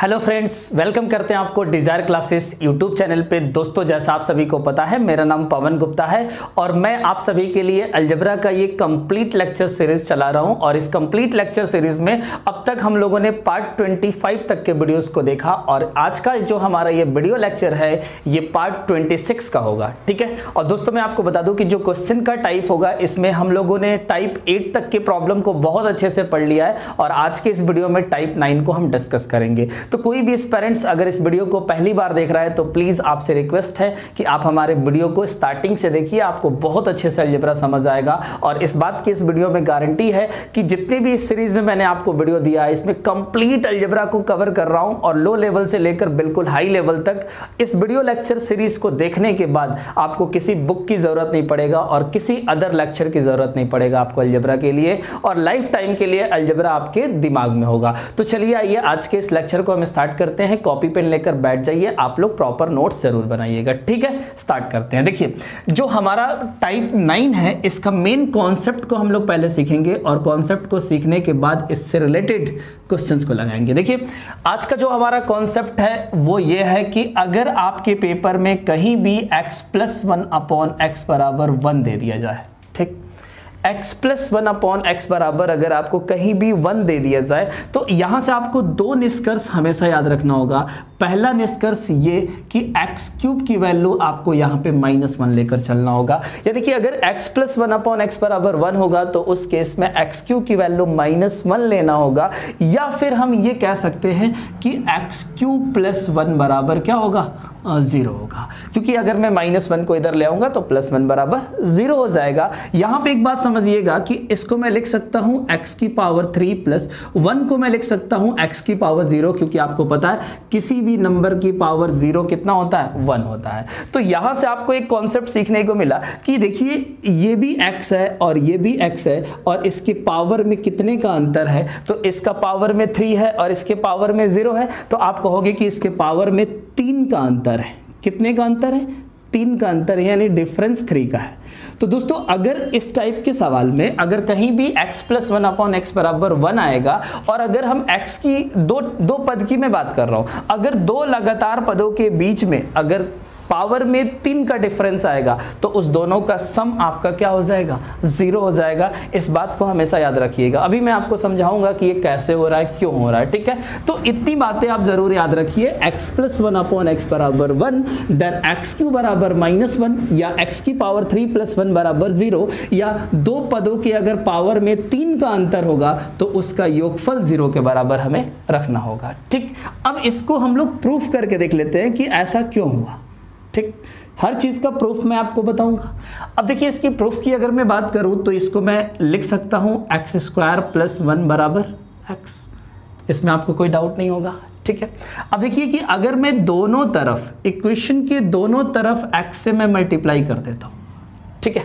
Hello friends, welcome करते हैं आपको डिजायर क्लासेस यूट्यूब चैनल पे। दोस्तों, जैसा आप सभी को पता है, मेरा नाम पवन गुप्ता है और मैं आप सभी के लिए अलजेब्रा का ये कंप्लीट लेक्चर सीरीज चला रहा हूं। और इस कंप्लीट लेक्चर सीरीज में अब तक हम लोगों ने पार्ट 25 तक के वीडियोस को देखा और आज का जो हमारा ये वीडियो लेक्चर है ये पार्ट 26 का होगा। ठीक है। और दोस्तों, मैं आपको बता दूं कि जो क्वेश्चन का टाइप होगा इसमें हम लोगों ने टाइप 8 तक के प्रॉब्लम को बहुत अच्छे से पढ़ लिया है और आज के इस वीडियो में टाइप 9 को हम डिस्कस करेंगे। तो कोई भी पेरेंट्स अगर इस वीडियो को पहली बार देख रहा है तो प्लीज आपसे रिक्वेस्ट है कि आप हमारे वीडियो को स्टार्टिंग से देखिए, आपको बहुत अच्छे से अलजेब्रा समझ आएगा। और इस बात की इस वीडियो में गारंटी है कि जितने भी इस सीरीज में मैंने आपको वीडियो दिया है इसमें कंप्लीट अलजेब्रा को कवर कर रहा हूं और लो लेवल से लेकर बिल्कुल हाई लेवल तक। इस वीडियो लेक्चर सीरीज को देखने के बाद आपको किसी बुक की जरूरत नहीं पड़ेगा और किसी अदर लेक्चर की जरूरत नहीं पड़ेगा आपको अलजेब्रा के लिए, और लाइफ टाइम के लिए अलजेब्रा आपके दिमाग में होगा। तो चलिए आइए आज के इस लेक्चर को हम स्टार्ट करते हैं। कॉपी पेन लेकर बैठ जाइए, आप लोग प्रॉपर नोट्स जरूर बनाइएगा। ठीक है, स्टार्ट करते हैं। देखिए, जो हमारा टाइप 9 है इसका मेन कॉन्सेप्ट को हम लोग पहले सीखेंगे और कॉन्सेप्ट को सीखने के बाद इससे रिलेटेड क्वेश्चंस को लगाएंगे। देखिए, आज का जो हमारा कॉन्सेप्ट है वो ये है कि अगर आपके पेपर में कहीं भी x+1/x बराबर 1 दे दिया जाए, ठीक, x+1/x बराबर अगर आपको कहीं भी 1 दे दिया जाए तो यहां से आपको दो निष्कर्ष हमेशा याद रखना होगा। पहला निष्कर्ष ये कि x³ की वैल्यू आपको यहां पे -1 लेकर चलना होगा, यानी कि अगर x+1/x बराबर 1 होगा तो उस केस में x³ की वैल्यू -1 लेना होगा, या फिर हम ये कह सकते हैं कि x³ + 1 बराबर क्या होगा, 0 होगा, क्योंकि अगर मैं -1 को इधर ले आऊंगा तो +1 बराबर 0 हो जाएगा। यहां पे एक बात समझिएगा कि इसको मैं लिख सकता हूं x³ + 1 को मैं लिख सकता हूं x⁻0, क्योंकि आपको पता है किसी भी नंबर की पावर 0 कितना होता है, 1 होता है। तो यहां से आपको एक कॉन्सेप्ट सीखने को मिला कि देखिए ये भी x है और ये भी x है और इसके पावर में कितने का अंतर है, तो इसका पावर में 3 है और इसके पावर में 0 है, तो आप कहोगे कि इसके पावर में 3 का अंतर है। कितने का अंतर है, 3 का अंतर है, यानी डिफरेंस 3 का है। तो दोस्तों, अगर इस टाइप के सवाल में अगर कहीं भी x+1/x बराबर 1 आएगा और अगर हम x की दो पद की मैं बात कर रहा हूं, अगर दो लगातार पदों के बीच में अगर पावर में 3 का डिफरेंस आएगा तो उस दोनों का सम आपका क्या हो जाएगा, 0 हो जाएगा। इस बात को हमेशा याद रखिएगा। अभी मैं आपको समझाऊंगा कि ये कैसे हो रहा है, क्यों हो रहा है। ठीक है, तो इतनी बातें आप जरूर याद रखिए। x+1/x बराबर 1, देन x³ बराबर -1, या x³ + 1 बराबर 0, या दो पदों के अगर पावर में 3 का अंतर होगा तो उसका योगफल 0 के बराबर हमें रखना होगा। ठीक, अब इसको हम लोग प्रूफ करके देख लेते हैं कि ऐसा क्यों हुआ। ठीक, हर चीज का प्रूफ मैं आपको बताऊंगा। अब देखिए, इसकी प्रूफ की अगर मैं बात करूं तो इसको मैं लिख सकता हूं x² + 1 बराबर x। इसमें आपको कोई डाउट नहीं होगा। ठीक है, अब देखिए कि अगर मैं दोनों तरफ इक्वेशन के दोनों तरफ x से मैं मल्टीप्लाई कर देता हूं, ठीक है,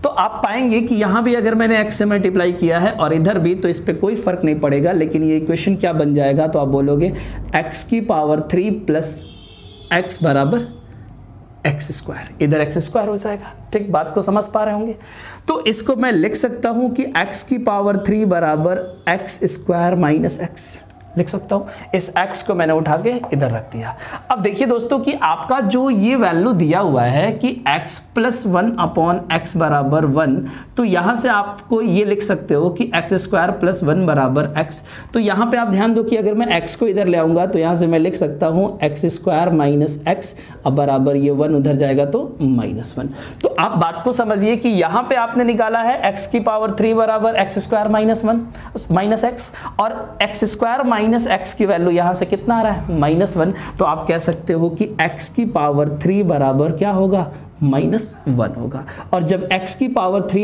तो आप पाएंगे कि यहां भी अगर मैंने x से मल्टीप्लाई किया है और इधर भी, तो इस पे कोई फर्क नहीं पड़ेगा, लेकिन ये इक्वेशन क्या बन जाएगा, तो आप बोलोगे x³ + x बराबर x², इधर x² हो जाएगा। ठीक, बात को समझ पा रहे होंगे। तो इसको मैं लिख सकता हूं कि x³ बराबर x² - x लिख सकता हूं। इस x को मैंने उठा के इधर रख दिया। अब देखिए दोस्तों कि आपका जो ये वैल्यू दिया हुआ है कि x+1/x बराबर 1, तो यहां से आपको ये लिख सकते हो कि x² + 1 बराबर x। तो यहां पे आप ध्यान दो कि अगर मैं x को इधर ले आऊंगा तो यहां से मैं लिख सकता हूं x² - x, अब बराबर ये 1 उधर जाएगा तो -1। तो आप बात को समझिए कि यहां पे आपने निकाला है x³ बराबर x² - x और x² - x की वैल्यू यहां से कितना आ रहा है, -1। तो आप कह सकते हो कि x³ बराबर क्या होगा, -1 होगा। और जब x³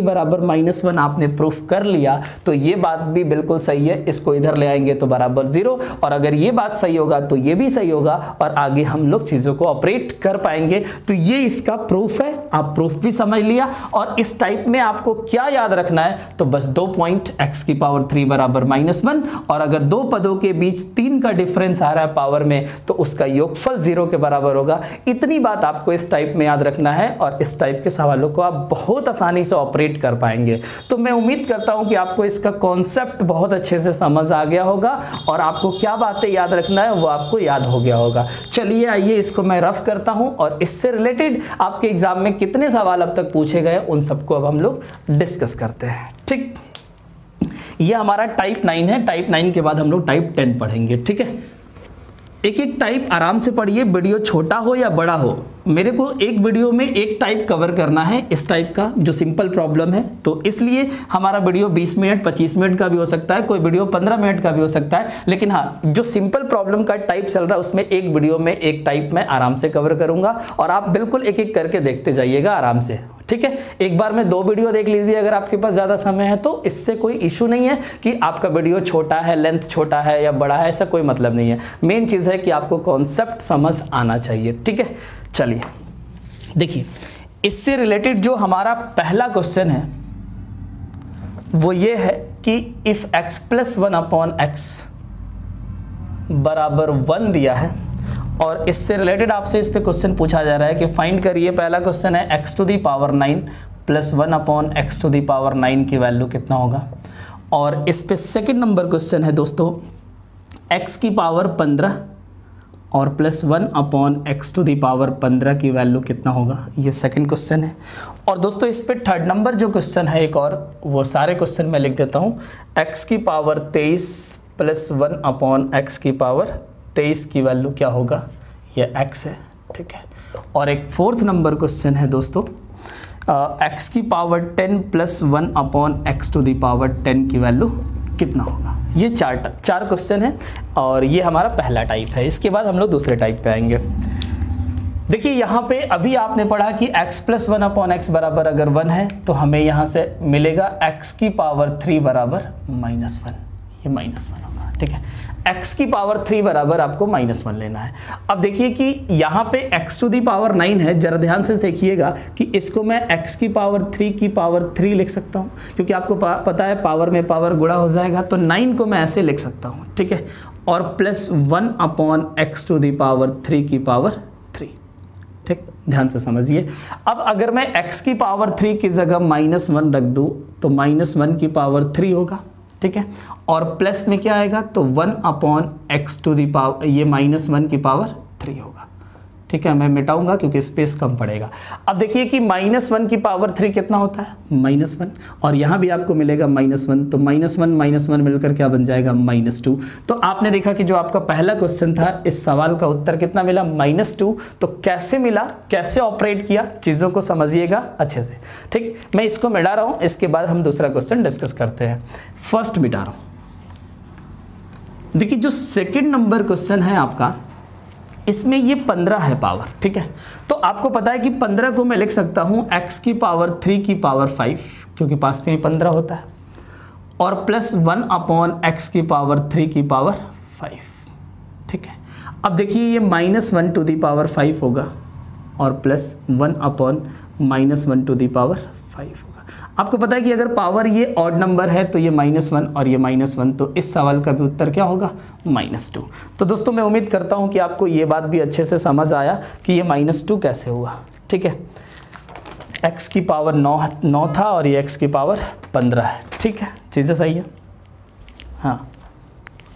बराबर -1 आपने प्रूफ कर लिया तो ये बात भी बिल्कुल सही है। इसको इधर ले आएंगे तो बराबर 0, और अगर ये बात सही होगा तो ये भी सही होगा और आगे हम लोग चीजों को ऑपरेट कर पाएंगे। तो ये इसका प्रूफ है, आप प्रूफ भी समझ लिया। और इस टाइप में आपको क्या याद रखना है, तो बस 2 पॉइंट, x³ बराबर -1, और अगर दो पदों के बीच 3 का डिफरेंस आ रहा है पावर में तो उसका योगफल 0 के बराबर होगा। इतनी बात आपको इस टाइप में याद रखना है। है और इस टाइप के सवालों को आप बहुत आसानी से ऑपरेट कर पाएंगे। तो मैं उम्मीद करता हूं कि आपको इसका कॉन्सेप्ट बहुत अच्छे से समझ आ गया होगा और आपको क्या बातें याद रखना है वो आपको याद हो गया होगा। चलिए आइए इसको मैं रफ करता हूं और इससे रिलेटेड आपके एग्जाम में कितने सवाल अब तक पूछे गए उन सबको अब हम लोग डिस्कस करते हैं। ठीक, ये हमारा टाइप 9 है। टाइप 9 के बाद हम लोग टाइप 10 पढ़ेंगे। ठीक है, एक एक टाइप आराम से पढ़िए, वीडियो छोटा हो या बड़ा हो। मेरे को एक वीडियो में एक टाइप कवर करना है, इस टाइप का जो सिंपल प्रॉब्लम है, तो इसलिए हमारा वीडियो 20 मिनट 25 मिनट का भी हो सकता है, कोई वीडियो 15 मिनट का भी हो सकता है। लेकिन हाँ, जो सिंपल प्रॉब्लम का टाइप चल रहा है उसमें एक वीडियो में एक टाइप मैं आराम से कवर करूंगा और आप बिल्कुल एक एक करके देखते जाइएगा आराम से। ठीक है, एक बार में 2 वीडियो देख लीजिए अगर आपके पास ज़्यादा समय है तो। इससे कोई इशू नहीं है कि आपका वीडियो छोटा है, लेंथ छोटा है या बड़ा है, ऐसा कोई मतलब नहीं है। मेन चीज़ है कि आपको कॉन्सेप्ट समझ आना चाहिए। ठीक है, चलिए देखिए, इससे रिलेटेड जो हमारा पहला क्वेश्चन है वो ये है कि इफ x + 1/x बराबर 1 दिया है और इससे रिलेटेड आपसे इस पे क्वेश्चन पूछा जा रहा है कि फाइंड करिए। पहला क्वेश्चन है x to the power 9 + 1/x to the power 9 की वैल्यू कितना होगा। और इस पे सेकंड नंबर क्वेश्चन है दोस्तों x की पावर 15 और +1/x टू दी पावर 15 की वैल्यू कितना होगा। ये सेकंड क्वेश्चन है। और दोस्तों इस पे थर्ड नंबर जो क्वेश्चन है एक और, वो सारे क्वेश्चन मैं लिख देता हूँ। x की पावर 23 + 1/x की पावर 23 की वैल्यू क्या होगा, ये x है। ठीक है, और एक फोर्थ नंबर क्वेश्चन है दोस्तों x की power 10 + 1/x to the power 10 की वैल्यू कितना होगा। ये चार क्वेश्चन है और ये हमारा पहला टाइप है। इसके बाद हम लोग दूसरे टाइप पे आएंगे। देखिए यहाँ पे अभी आपने पढ़ा कि x + 1/x बराबर अगर 1 है तो हमें यहाँ से मिलेगा x की पावर 3 बराबर -1, ये -1 होगा। ठीक है, x की पावर 3 बराबर आपको -1 लेना है। अब देखिए कि यहाँ पे x टू दी पावर 9 है, जरा ध्यान से देखिएगा कि इसको मैं x की पावर 3 की पावर 3 लिख सकता हूँ, क्योंकि आपको पता है पावर में पावर गुणा हो जाएगा, तो 9 को मैं ऐसे लिख सकता हूँ। ठीक है, और +1/x टू दी पावर 3 की पावर 3। ठीक, ध्यान से समझिए। अब अगर मैं x की पावर 3 की जगह -1 रख दूँ तो -1 की पावर 3 होगा। ठीक है, और प्लस में क्या आएगा तो 1/x टू दी पावर, ये -1 की पावर 3 होगा। ठीक है, मैं मिटाऊंगा क्योंकि स्पेस कम पड़ेगा। अब देखिए कि -1 की पावर 3 कितना होता है, -1, और यहाँ भी आपको मिलेगा -1, तो -1 मिलकर क्या बन जाएगा, -2। तो आपने देखा कि जो आपका पहला क्वेश्चन था इस सवाल का उत्तर कितना मिला, -2। तो कैसे मिला, कैसे ऑपरेट किया, चीज़ों को समझिएगा अच्छे से। ठीक, मैं इसको मिटा रहा हूँ, इसके बाद हम दूसरा क्वेश्चन डिस्कस करते हैं। फर्स्ट मिटा रहा हूँ। देखिए जो सेकेंड नंबर क्वेश्चन है आपका, इसमें ये 15 है पावर। ठीक है, तो आपको पता है कि 15 को मैं लिख सकता हूँ x की पावर 3 की पावर 5, क्योंकि पास में 15 होता है, और +1/x की पावर 3 की पावर 5। ठीक है, अब देखिए ये -1 टू दी पावर 5 होगा और +1/-1 टू दी पावर 5 होगा। आपको पता है कि अगर पावर ये ऑड नंबर है तो ये -1 और ये -1, तो इस सवाल का भी उत्तर क्या होगा, -2। तो दोस्तों मैं उम्मीद करता हूँ कि आपको ये बात भी अच्छे से समझ आया कि ये -2 कैसे हुआ। ठीक है, x की पावर 9 था और ये x की पावर 15 है। ठीक है, चीज़ें सही है। हाँ,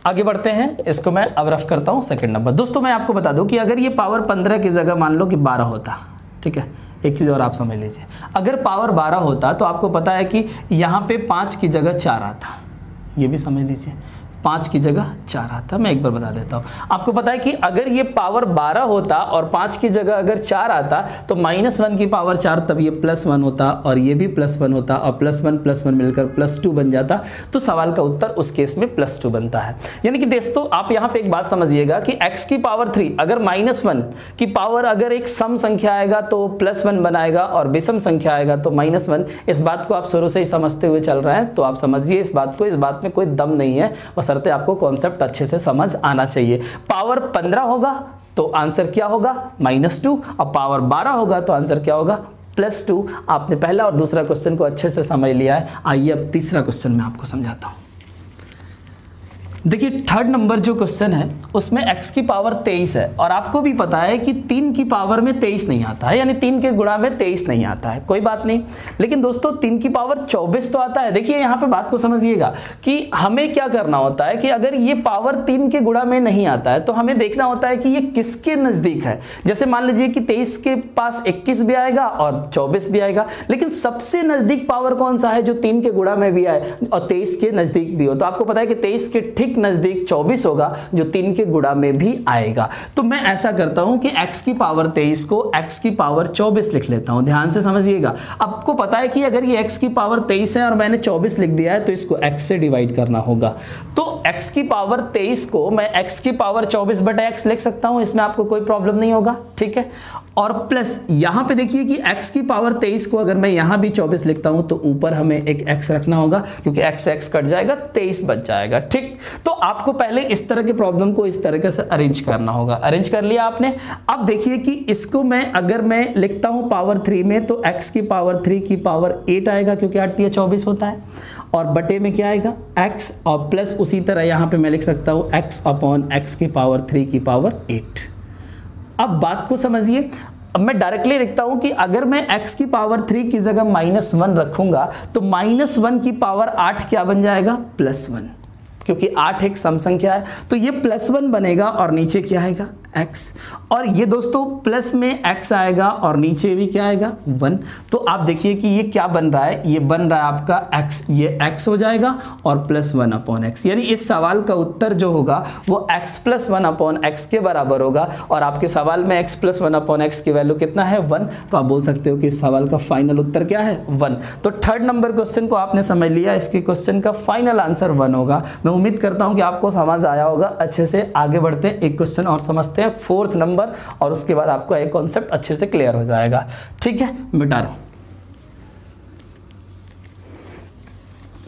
आगे बढ़ते हैं। इसको मैं अब रफ करता हूँ सेकेंड नंबर। दोस्तों मैं आपको बता दूँ कि अगर ये पावर 15 की जगह मान लो कि 12 होता, ठीक है, एक चीज़ और आप समझ लीजिए, अगर पावर 12 होता तो आपको पता है कि यहाँ पे 5 की जगह 4 आता, ये भी समझ लीजिए, 5 की जगह 4 आता। मैं एक बार बता देता हूँ, आपको पता है कि अगर ये पावर 12 होता और 5 की जगह अगर 4 आता तो -1 की पावर 4, तब ये +1 होता और ये भी +1 होता और +1 मिलकर +2 बन जाता। तो सवाल का उत्तर उस केस में +2 बनता है। यानी कि दोस्तों आप यहाँ पे एक बात समझिएगा कि x की पावर 3 अगर -1 की पावर अगर एक सम संख्या आएगा तो +1 बनाएगा और विषम संख्या आएगा तो -1। इस बात को आप शुरू से ही समझते हुए चल रहे हैं, तो आप समझिए इस बात को, इस बात में कोई दम नहीं है, बशर्ते आपको कॉन्सेप्ट अच्छे से समझ आना चाहिए। पावर 15 होगा तो आंसर क्या होगा, -2, और पावर 12 होगा तो आंसर क्या होगा, +2। आपने पहला और दूसरा क्वेश्चन को अच्छे से समझ लिया है। आइए अब तीसरा क्वेश्चन मैं आपको समझाता हूं। देखिए थर्ड नंबर जो क्वेश्चन है उसमें x की पावर 23 है और आपको भी पता है कि 3 की पावर में 23 नहीं आता है, यानी 3 के गुणा में 23 नहीं आता है, कोई बात नहीं। लेकिन दोस्तों 3 की पावर 24 तो आता है। देखिए यहाँ पे बात को समझिएगा कि हमें क्या करना होता है कि अगर ये पावर 3 के गुणा में नहीं आता है तो हमें देखना होता है कि ये किसके नजदीक है। जैसे मान लीजिए कि 23 के पास 21 भी आएगा और 24 भी आएगा, लेकिन सबसे नजदीक पावर कौन सा है जो 3 के गुणा में भी आए और 23 के नजदीक भी हो। तो आपको पता है कि 23 के ठीक नजदीक 24 होगा जो 3 के गुणा में भी आएगा। तो मैं ऐसा करता हूं कि x की पावर 23 को x की पावर 24 लिख लेता हूं। ध्यान से समझिएगा, आपको पता है कि अगर ये x की पावर 23 है और मैंने 24 लिख दिया है तो इसको x से डिवाइड करना होगा। तो x की पावर 23 को मैं x की पावर 24 बटा x लिख सकता हूं, इसमें आपको कोई प्रॉब्लम नहीं होगा, ठीक है। और प्लस यहां पे देखिए कि x की पावर 23 को अगर मैं यहां भी 24 लिखता हूं तो ऊपर हमें एक x रखना होगा, क्योंकि x कट जाएगा 23 बच जाएगा, ठीक। तो आपको पहले इस तरह के प्रॉब्लम को इस तरीके से अरेंज करना होगा। अरेंज कर लिया आपने। अब देखिए कि इसको मैं अगर मैं लिखता हूं पावर 3 में तो x की पावर 3 की पावर 8 आएगा, क्योंकि 8 3 24 होता है, और बटे में क्या आएगा x, और प्लस उसी तरह यहां पे मैं लिख सकता हूं x अपॉन x की पावर 3 की पावर 8। अब बात को समझिए, अब मैं डायरेक्टली लिखता हूं कि अगर मैं x की पावर 3 की जगह -1 रखूंगा तो -1 की पावर 8 क्या बन जाएगा, +1, क्योंकि 8 एक सम संख्या है तो ये +1 बनेगा और नीचे क्या आएगा, x। और ये दोस्तों प्लस में x आएगा और नीचे भी क्या आएगा, 1। तो आप देखिए कि ये क्या बन रहा है, ये बन रहा है आपका x, ये x हो जाएगा और +1 अपॉन x, यानी इस सवाल का उत्तर जो होगा वो x + 1 अपॉन x के बराबर होगा। और आपके सवाल में x + 1 अपॉन x की वैल्यू कितना है, 1। तो आप बोल सकते हो कि इस सवाल का फाइनल उत्तर क्या है, 1। तो थर्ड नंबर क्वेश्चन को आपने समझ लिया, इसके क्वेश्चन का फाइनल आंसर 1 होगा। मैं उम्मीद करता हूं कि आपको समझ आया होगा। अच्छे से आगे बढ़ते हैं, एक क्वेश्चन और समझते हैं, फोर्थ नंबर, और उसके बाद आपको एक कॉन्सेप्ट अच्छे से क्लियर हो जाएगा, ठीक है। मिटा रहा हूं,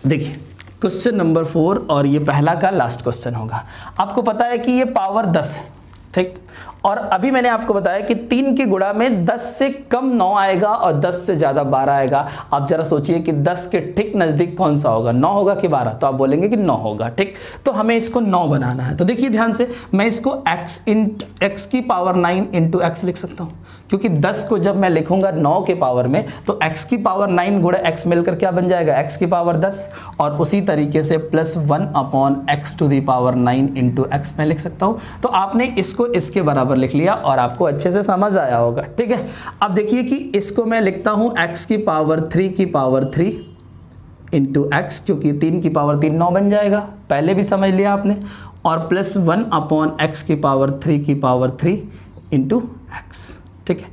देखिए क्वेश्चन नंबर 4 और ये पहला का लास्ट क्वेश्चन होगा। आपको पता है कि ये पावर 10 है, ठीक। और अभी मैंने आपको बताया कि 3 के गुणा में 10 से कम 9 आएगा और 10 से ज्यादा 12 आएगा। आप जरा सोचिए कि 10 के ठीक नजदीक कौन सा होगा, 9 होगा कि 12? तो आप बोलेंगे कि 9 होगा, ठीक। तो हमें इसको 9 बनाना है। तो देखिए ध्यान से, मैं इसको x की पावर 9 इंटू x लिख सकता हूं, क्योंकि 10 को जब मैं लिखूंगा 9 के पावर में तो x की पावर 9 गुणा x मिलकर क्या बन जाएगा, x की पावर 10, और उसी तरीके से +1 upon x to the power 9 into x मैं लिख सकता हूं। तो आपने इसको इसके बराबर लिख लिया और आपको अच्छे से समझ आया होगा, ठीक है। अब देखिए कि इसको मैं लिखता हूं x की पावर 3 की पावर 3 इंटू x, क्योंकि 3 की पावर 3 9 बन जाएगा, पहले भी समझ लिया आपने, और +1 अपॉन x की पावर 3 की पावर 3 इंटू x, ठीक है।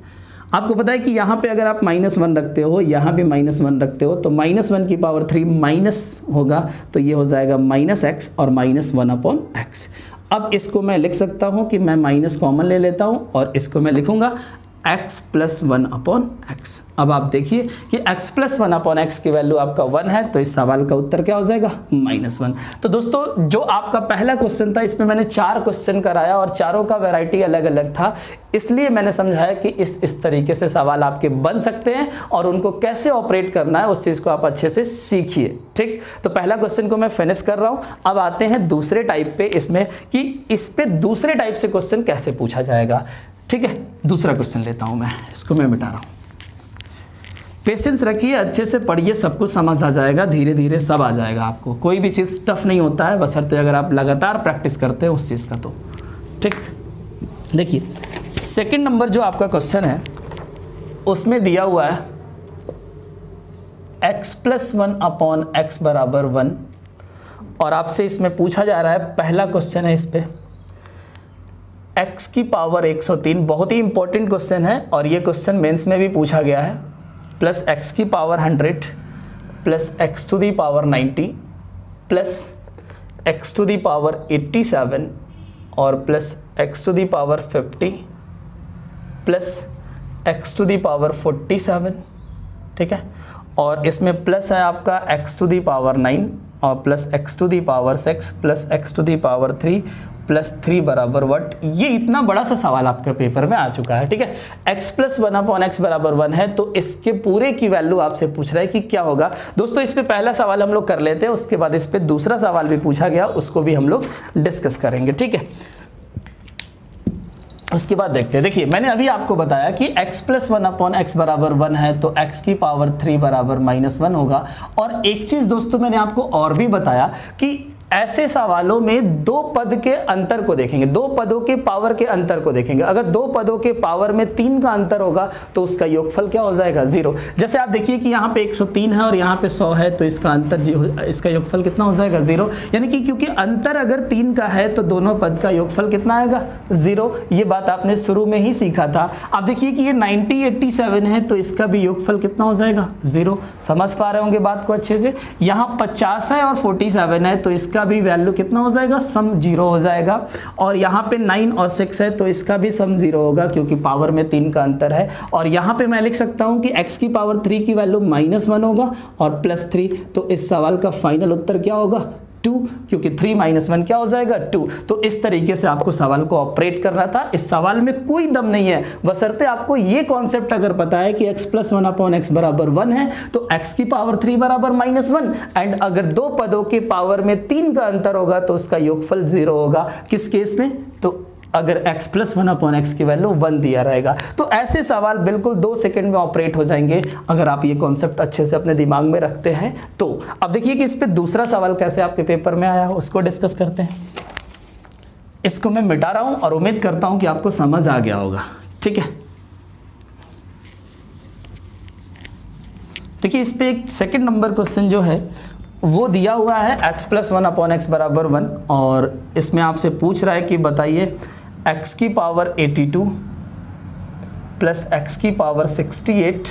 आपको पता है कि यहाँ पे अगर आप -1 रखते हो, यहाँ भी -1 रखते हो, तो -1 की पावर 3 माइनस होगा, तो ये हो जाएगा -x और -1 अपॉन x। अब इसको मैं लिख सकता हूँ कि मैं माइनस कॉमन ले लेता हूँ और इसको मैं लिखूंगा x + 1 अपॉन x। अब आप देखिए कि x + 1 अपॉन x की वैल्यू आपका 1 है, तो इस सवाल का उत्तर क्या हो जाएगा, -1। तो दोस्तों जो आपका पहला क्वेश्चन था इसमें मैंने 4 क्वेश्चन कराया और चारों का वैरायटी अलग अलग था, इसलिए मैंने समझाया कि इस तरीके से सवाल आपके बन सकते हैं और उनको कैसे ऑपरेट करना है उस चीज़ को आप अच्छे से सीखिए, ठीक। तो पहला क्वेश्चन को मैं फिनिश कर रहा हूँ। अब आते हैं दूसरे टाइप पे, इसमें कि इस पे दूसरे टाइप से क्वेश्चन कैसे पूछा जाएगा, ठीक है। दूसरा क्वेश्चन लेता हूं मैं, इसको मैं मिटा रहा हूं। पेशेंस रखिए, अच्छे से पढ़िए, सब कुछ समझ आ जाएगा, धीरे धीरे सब आ जाएगा आपको। कोई भी चीज़ टफ नहीं होता है, बशर्ते अगर आप लगातार प्रैक्टिस करते हैं उस चीज़ का, तो ठीक। देखिए सेकंड नंबर जो आपका क्वेश्चन है उसमें दिया हुआ है x + 1 अपॉन x बराबर 1, और आपसे इसमें पूछा जा रहा है, पहला क्वेश्चन है इस पे, x की पावर 103, बहुत ही इंपॉर्टेंट क्वेश्चन है और ये क्वेश्चन मेंस में भी पूछा गया है, प्लस x की power 100 plus x to the power 90 plus x to the power 87 और plus x to the power 50 plus x to the power 47, ठीक है। और इसमें प्लस है आपका x टू दी पावर 9 और plus x to the power 6 plus x to the power 3 plus 3 बराबर what. ये इतना बड़ा सा सवाल आपके पेपर में आ चुका है, ठीक है। x प्लस 1/x बराबर 1 है, तो इसके पूरे की वैल्यू आपसे पूछ रहा है कि क्या होगा। दोस्तों इस पे पहला सवाल हम लोग कर लेते हैं, उसके बाद इस पे दूसरा सवाल भी पूछा गया, उसको भी हम लोग डिस्कस करेंगे, ठीक है। उसके बाद देखते हैं। देखिए मैंने अभी आपको बताया कि x प्लस 1/x बराबर 1 है, तो x की पावर 3 बराबर -1 होगा। और एक चीज दोस्तों मैंने आपको और भी बताया कि ऐसे सवालों में दो पद के अंतर को देखेंगे, दो पदों के पावर के अंतर को देखेंगे। अगर दो पदों के पावर में 3 का अंतर होगा तो उसका योगफल क्या हो जाएगा, 0। जैसे आप देखिए कि यहाँ पे 103 है और यहाँ पे 100 है, तो इसका अंतर, इसका योगफल कितना हो जाएगा, 0। यानी कि क्योंकि अंतर अगर 3 का है तो दोनों पद का योगफल कितना आएगा, 0। ये बात आपने शुरू में ही सीखा था। आप देखिए कि ये 90 87 है, तो इसका भी योगफल कितना हो जाएगा, 0। समझ पा रहे होंगे बात को अच्छे से। यहाँ 50 है और 47 है, तो इसका भी वैल्यू कितना हो जाएगा, सम 0 हो जाएगा। और यहाँ पे 9 और 6 है, तो इसका भी सम 0 होगा क्योंकि पावर में 3 का अंतर है। और यहाँ पे मैं लिख सकता हूँ कि x की पावर 3 की वैल्यू -1 होगा और +3, तो इस सवाल का फाइनल उत्तर क्या होगा, 2, क्योंकि 3 - 1 क्या हो जाएगा, 2। तो इस तरीके से आपको सवाल को ऑपरेट करना था। इस सवाल में कोई दम नहीं है, बशर्ते आपको ये कॉन्सेप्ट अगर पता है कि x प्लस 1/x बराबर 1 है, तो x की पावर 3 बराबर -1, एंड अगर दो पदों के पावर में 3 का अंतर होगा तो उसका योगफल 0 होगा। किस केस में, तो अगर x प्लस 1/x की वैल्यू 1 दिया रहेगा। तो ऐसे सवाल बिल्कुल 2 सेकंड में ऑपरेट हो जाएंगे अगर आप ये कॉन्सेप्ट अच्छे से अपने दिमाग में रखते हैं तो। अब देखिए कि इस पे दूसरा सवाल कैसे आपके पेपर में आया, उसको डिस्कस करते हैं। इसको मैं मिटा रहा हूं और उम्मीद करता हूं कि आपको समझ आ गया होगा, ठीक है। देखिए इस पे एक सेकंड नंबर क्वेश्चन जो है वो दिया हुआ है x प्लस 1/x बराबर 1, और इसमें आपसे पूछ रहा है कि बताइए x की पावर 82 प्लस x की power 68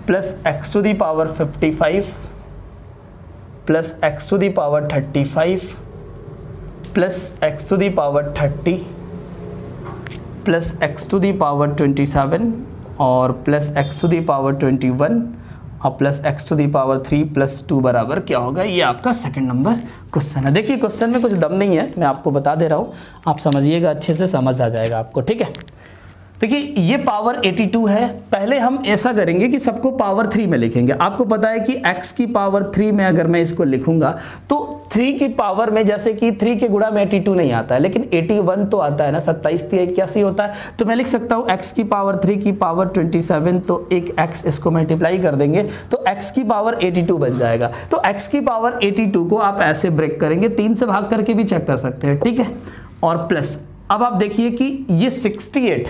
plus x to the power 55 plus x to the power 35 plus x to the power 30 plus x to the power 27 और plus x to the power 21 और plus x to the power 3 plus 2 बराबर क्या होगा। ये आपका second number question है। देखिए question में कुछ दम नहीं है, मैं आपको बता दे रहा हूँ, आप समझिएगा, अच्छे से समझ आ जाएगा आपको, ठीक है। देखिए ये पावर 82 है। पहले हम ऐसा करेंगे कि सबको पावर 3 में लिखेंगे। आपको पता है कि x की पावर 3 में अगर मैं इसको लिखूंगा तो 3 की पावर में, जैसे कि 3 के गुणा में 82 नहीं आता है, लेकिन 81 तो आता है ना, 27 81 होता है। तो मैं लिख सकता हूँ x की पावर 3 की पावर 27, तो एक x इसको मल्टीप्लाई कर देंगे तो x की पावर 82 बन जाएगा। तो x की पावर 82 को आप ऐसे ब्रेक करेंगे, 3 से भाग करके भी चेक कर सकते हैं, ठीक है। और प्लस अब आप देखिए कि ये 68,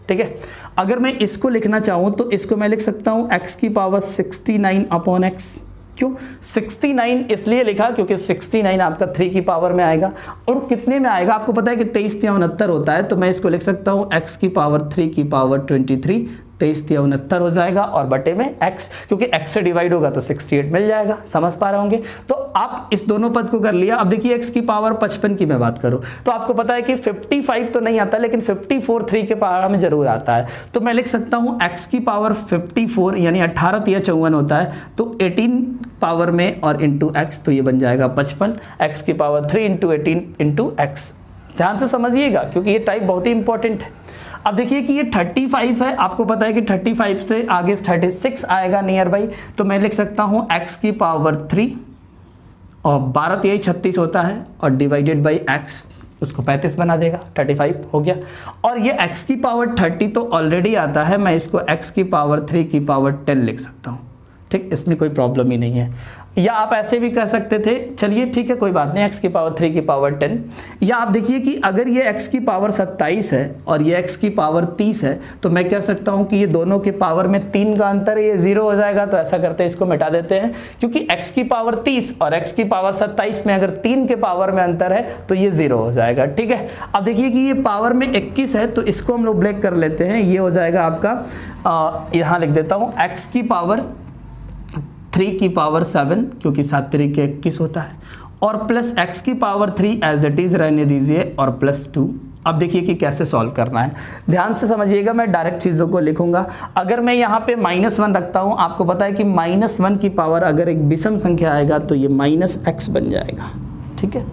ठीक है। अगर मैं इसको लिखना चाहूं तो इसको मैं लिख सकता हूं x की पावर 69/x। क्यों 69 इसलिए लिखा क्योंकि 69 आपका 3 की पावर में आएगा, और कितने में आएगा आपको पता है कि 23 या 69 होता है, तो मैं इसको लिख सकता हूं x की पावर 3 की पावर 23, 23 या 69 हो जाएगा, और बटे में x, क्योंकि x से डिवाइड होगा तो 68 मिल जाएगा। समझ पा रहे होंगे। तो आप इस दोनों पद को कर लिया। अब देखिए x की पावर 55 की मैं बात करूं तो आपको पता है कि 55 तो नहीं आता, लेकिन 54 3 के पावर में जरूर आता है। तो मैं लिख सकता हूं x की पावर 54 यानी 18 या 54 होता है, तो 18 पावर में और इंटू x, तो ये बन जाएगा 55। x की पावर 3 इंटू 18 इंटू x। ध्यान से समझिएगा क्योंकि ये टाइप बहुत ही इंपॉर्टेंट है। अब देखिए कि ये 35 है, आपको पता है कि 35 से आगे 36 आएगा नियर बाई, तो मैं लिख सकता हूं x की पावर 3 और 12 यही 36 होता है, और डिवाइडेड बाई x, उसको 35 बना देगा, 35 हो गया। और ये x की पावर 30 तो ऑलरेडी आता है, मैं इसको x की पावर 3 की पावर 10 लिख सकता हूँ, ठीक, इसमें कोई प्रॉब्लम ही नहीं है। या आप ऐसे भी कह सकते थे, चलिए ठीक है कोई बात नहीं, x की पावर 3 की पावर 10। या आप देखिए कि अगर ये x की पावर 27 है और ये x की पावर 30 है, तो मैं कह सकता हूं कि ये दोनों के पावर में 3 का अंतर है, ये 0 हो जाएगा। तो ऐसा करते हैं, इसको मिटा देते हैं, क्योंकि x की पावर 30 और x की पावर 27 में अगर 3 के पावर में अंतर है तो ये 0 हो जाएगा, ठीक है। अब देखिए कि ये पावर में 21 है, तो इसको हम लोग ब्रेक कर लेते हैं, ये हो जाएगा आपका, यहाँ लिख देता हूँ x की पावर 3 की पावर 7, क्योंकि 7 3 के 21 होता है, और प्लस x की पावर 3 एज इट इज रहने दीजिए, और प्लस 2। अब देखिए कि कैसे सॉल्व करना है, ध्यान से समझिएगा, मैं डायरेक्ट चीज़ों को लिखूंगा। अगर मैं यहाँ पे -1 रखता हूँ, आपको पता है कि -1 की पावर अगर एक विषम संख्या आएगा तो ये -x बन जाएगा, ठीक है।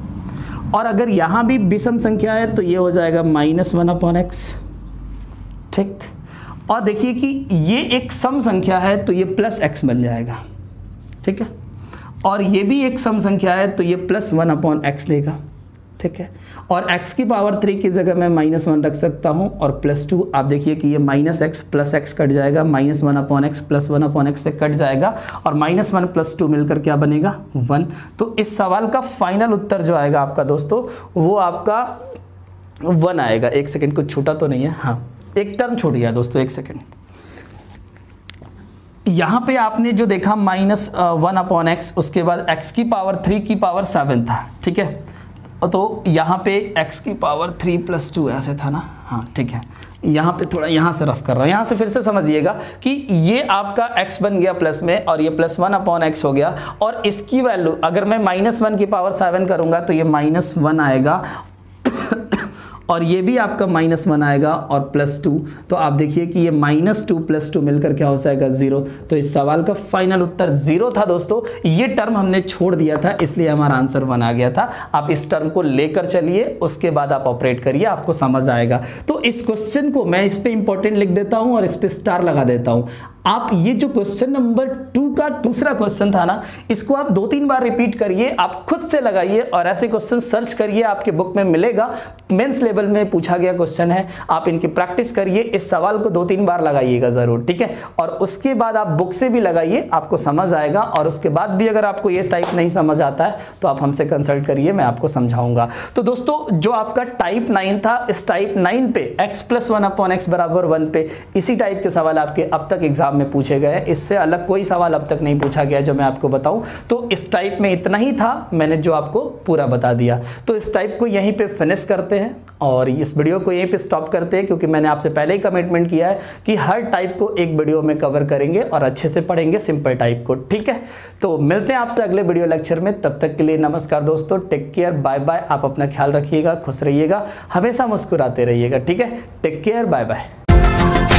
और अगर यहाँ भी विषम संख्या है तो ये हो जाएगा -1/x, ठीक। और देखिए कि ये एक सम संख्या है तो ये +x बन जाएगा, ठीक है। और ये भी एक सम संख्या है तो ये +1/x देगा, ठीक है। और x की पावर 3 की जगह मैं -1 रख सकता हूँ और +2, आप देखिए कि ये -x + x कट जाएगा, -1/x + 1/x से कट जाएगा और -1 + 2 मिलकर क्या बनेगा 1। तो इस सवाल का फाइनल उत्तर जो आएगा आपका दोस्तों वो आपका 1 आएगा। एक सेकेंड, कुछ छूटा तो नहीं है, हाँ एक टर्म छूट गया दोस्तों, एक सेकेंड। यहाँ पे आपने जो देखा -1/x, उसके बाद x की पावर 3 की पावर 7 था, ठीक है। तो यहाँ पे x की पावर 3 + 2 ऐसे था ना, हाँ ठीक है। यहाँ पे थोड़ा यहाँ से रफ कर रहा हूँ, यहाँ से फिर से समझिएगा कि ये आपका x बन गया प्लस में और ये +1/x हो गया, और इसकी वैल्यू अगर मैं -1 की पावर 7 करूँगा तो ये -1 आएगा और ये भी आपका -1 आएगा और +2। तो आप देखिए कि ये -2 + 2 मिलकर क्या हो जाएगा 0। तो इस सवाल का फाइनल उत्तर 0 था दोस्तों। ये टर्म हमने छोड़ दिया था इसलिए हमारा आंसर 1 आ गया था। आप इस टर्म को लेकर चलिए, उसके बाद आप ऑपरेट करिए, आपको समझ आएगा। तो इस क्वेश्चन को मैं इस पे इंपॉर्टेंट लिख देता हूँ और इस पे स्टार लगा देता हूँ। आप ये जो क्वेश्चन नंबर 2 का दूसरा क्वेश्चन था ना, इसको आप 2-3 बार रिपीट करिए, आप खुद से लगाइए और ऐसे क्वेश्चन सर्च करिए, आपके बुक में मिलेगा। मेंस लेवल में पूछा गया क्वेश्चन है, आप इनकी प्रैक्टिस करिए। इस सवाल को 2-3 बार लगाइएगा जरूर, ठीक है। और उसके बाद आप बुक से भी लगाइए, आपको समझ आएगा। और उसके बाद भी अगर आपको ये टाइप नहीं समझ आता है तो आप हमसे कंसल्ट करिए, मैं आपको समझाऊंगा। तो दोस्तों जो आपका टाइप 9 था, इस टाइप 9 पे x + 1/x = 1 पे इसी टाइप के सवाल आपके अब तक एग्जाम में पूछे गए। इससे अलग कोई सवाल अब तक नहीं पूछा गया जो मैं आपको बताऊं। तो इस टाइप में इतना ही था, मैंने जो आपको पूरा बता दिया। तो इस टाइप को यहीं पे फिनिश करते हैं और इस वीडियो को यहीं पे स्टॉप करते हैं, क्योंकि मैंने आपसे पहले ही कमिटमेंट किया है कि हर टाइप को एक वीडियो में कवर करेंगे और अच्छे से पढ़ेंगे सिंपल टाइप को, ठीक है। तो मिलते हैं आपसे अगले वीडियो लेक्चर में, तब तक के लिए नमस्कार दोस्तों, टेक केयर, बाय बाय। आप अपना ख्याल रखिएगा, खुश रहिएगा, हमेशा मुस्कुराते रहिएगा, ठीक है। Take care, bye bye.